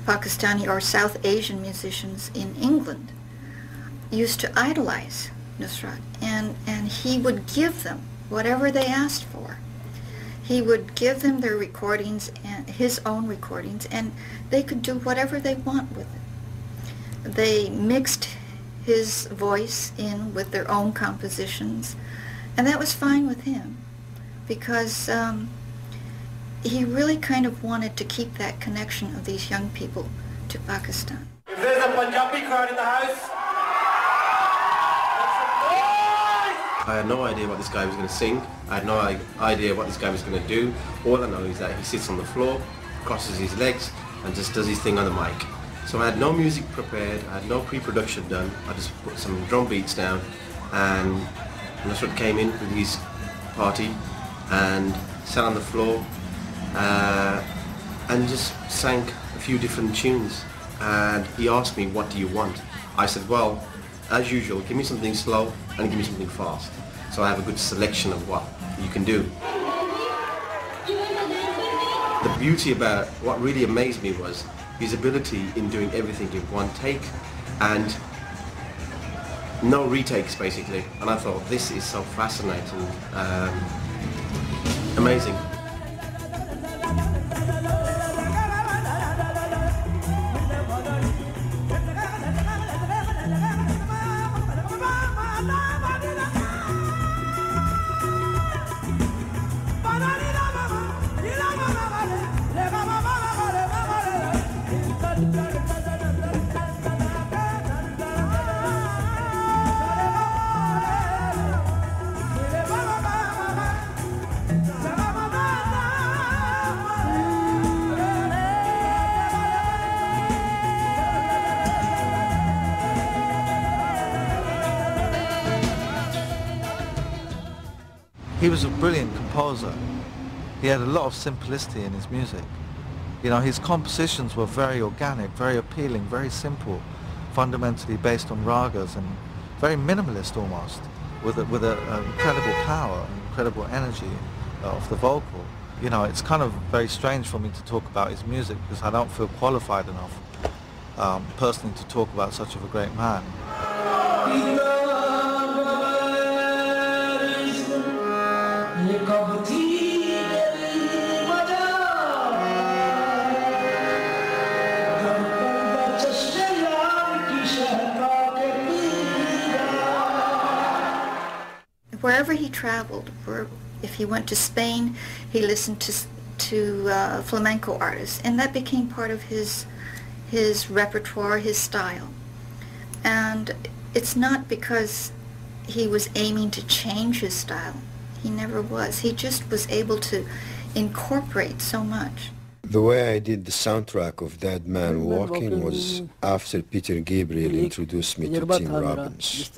Pakistani or South Asian musicians in England used to idolize Nusrat, and he would give them whatever they asked for. He would give them their recordings, and his own recordings, and they could do whatever they want with it. They mixed his voice in with their own compositions, and that was fine with him, because he really kind of wanted to keep that connection of these young people to Pakistan. If there's a Punjabi crowd in the house, I had no idea what this guy was going to sing. I had no idea what this guy was going to do. All I know is that he sits on the floor, crosses his legs, and just does his thing on the mic. So I had no music prepared, I had no pre-production done. I just put some drum beats down, and Nusrat came in with his party and sat on the floor and just sang a few different tunes. And he asked me, "What do you want?" I said, "Well, as usual, give me something slow and give me something fast, so I have a good selection of what you can do." The beauty about what really amazed me was his ability in doing everything in one take and no retakes, basically. And I thought, this is so fascinating, amazing. He was a brilliant composer. He had a lot of simplicity in his music. You know, his compositions were very organic, very appealing, very simple, fundamentally based on ragas and very minimalist almost, with an incredible power, incredible energy of the vocal. You know, it's kind of very strange for me to talk about his music because I don't feel qualified enough personally to talk about such of a great man. Wherever he traveled, or if he went to Spain, he listened to flamenco artists, and that became part of his repertoire, his style. And it's not because he was aiming to change his style. He never was. He just was able to incorporate so much. The way I did the soundtrack of Dead Man Walking was after Peter Gabriel introduced me to Tim Robbins.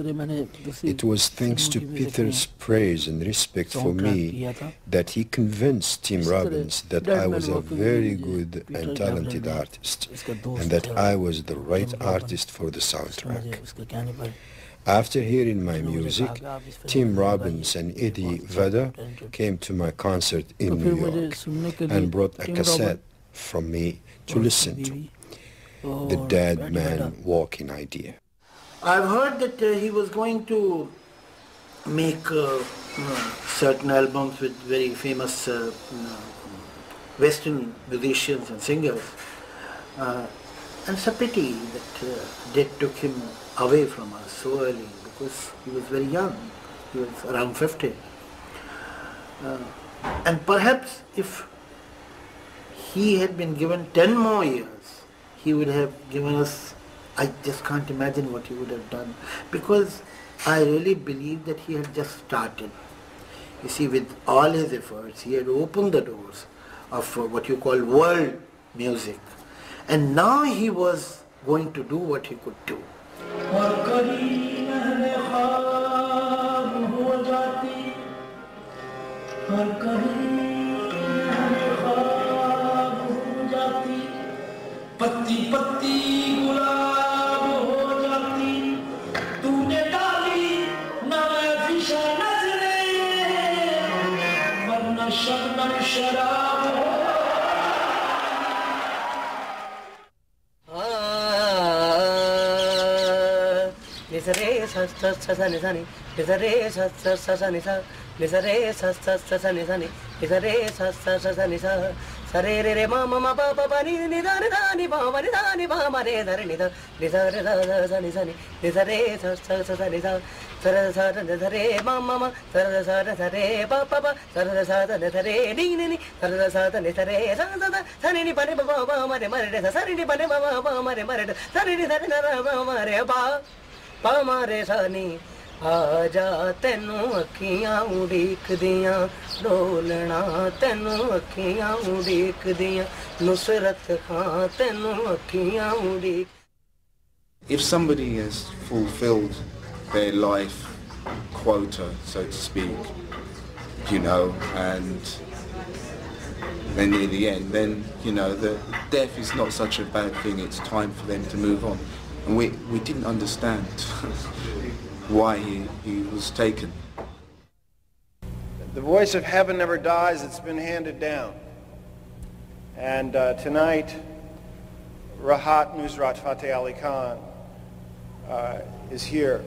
It was thanks to Peter's praise and respect for me that he convinced Tim Robbins that I was a very good and talented artist and that I was the right artist for the soundtrack. After hearing my music, Tim Robbins and Eddie Vedder came to my concert in New York and brought a cassette from me to listen to, the Dead Man Walking idea. I've heard that he was going to make certain albums with very famous Western musicians and singers. And it's a pity that death took him away from us so early, because he was very young. He was around 50. And perhaps if he had been given 10 more years, he would have given us, I just can't imagine what he would have done, because I really believe that he had just started. You see, with all his efforts, he had opened the doors of what you call world music. And now he was going to do what he could do. Nisa re sa sa sa sa ni sa ni. Nisa re sa sa sa sa ni sa. Nisa re sa sa sa sa ni sa ni. Nisa re sa sa sa sa ni sa. Sa re re re ma ma ma pa pa pa ni ni da ni ba ma ni da ni ba ma re da re ni da. Nisa re sa sa ni sa ni. Nisa re sa sa sa sa ni sa. Sa ra sa da re ma ma ma. Sa ra sa da re pa pa pa. Sa ra sa da re ni ni ni. Sa ra sa da re sa sa sa. Sa ni ni pa re ba ba ma re re sa ni ni pa re ba ba ma re re. Sa ni ni sa re na ba ma re ba. Pa ma re sa ni. आजा तेनू अखियां उड़ीक दियां डोलना तेनू अखियां उड़ीक दियां नुसरत खां तेनू अखियां उड़ीक. If somebody has fulfilled their life quota, so to speak, you know, and they're near the end, then, you know, the death is not such a bad thing. It's time for them to move on. And we didn't understand why he was taken. The voice of heaven never dies, it's been handed down. And tonight, Rahat Nusrat Fateh Ali Khan is here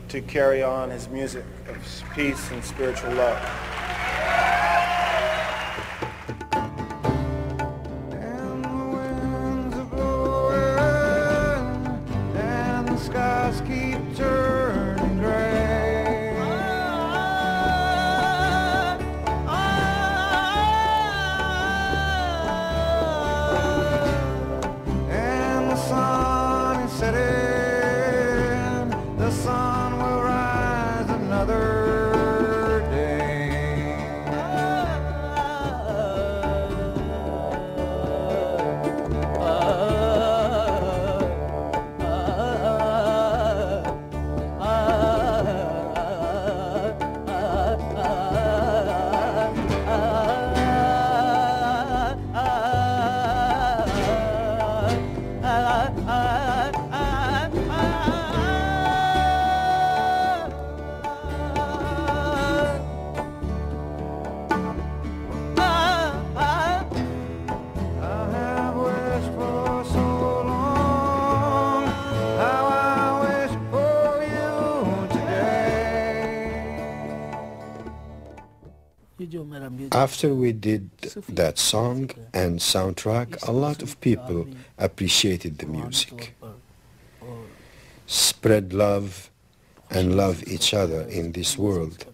to carry on his music of peace and spiritual love. And the winds are blowing, and the skies keep turning gray. And the sun is setting, the sun will rise another day. After we did that song and soundtrack, a lot of people appreciated the music. Spread love and love each other in this world.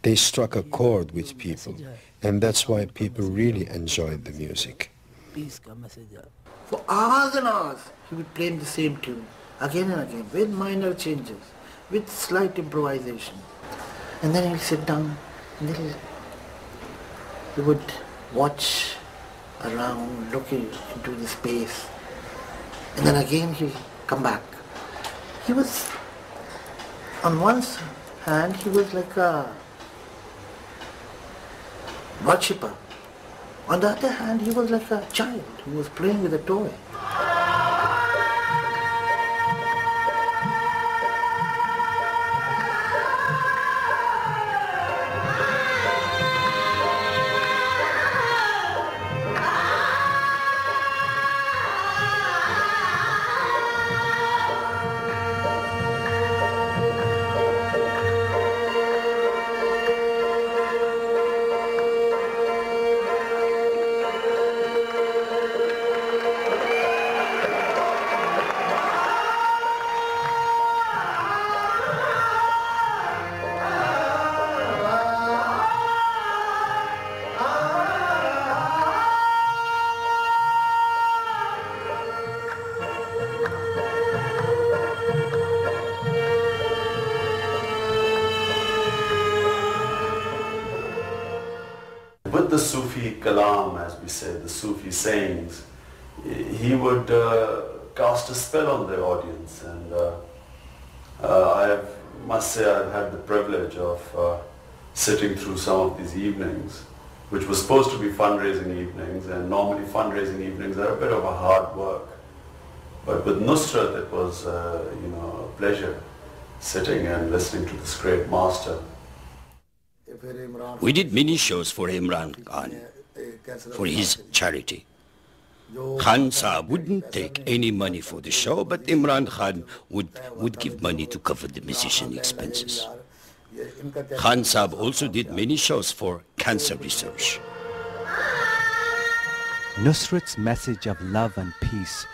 They struck a chord with people, and that's why people really enjoyed the music. For hours and hours, he would play the same tune, again and again, with minor changes, with slight improvisation. And then he'll sit down, and he would watch around, looking into the space, and then again he'll come back. He was, on one hand, he was like a worshipper. On the other hand, he was like a child who was playing with a toy. With the Sufi kalam, as we say, the Sufi sayings, he would cast a spell on the audience, and must say I've had the privilege of sitting through some of these evenings, which was supposed to be fundraising evenings, and normally fundraising evenings are a bit of a hard work. But with Nusrat it was a pleasure sitting and listening to this great master. We did many shows for Imran Khan, for his charity. Khan Saab wouldn't take any money for the show, but Imran Khan would give money to cover the musician expenses. Khan Saab also did many shows for cancer research. Nusrat's message of love and peace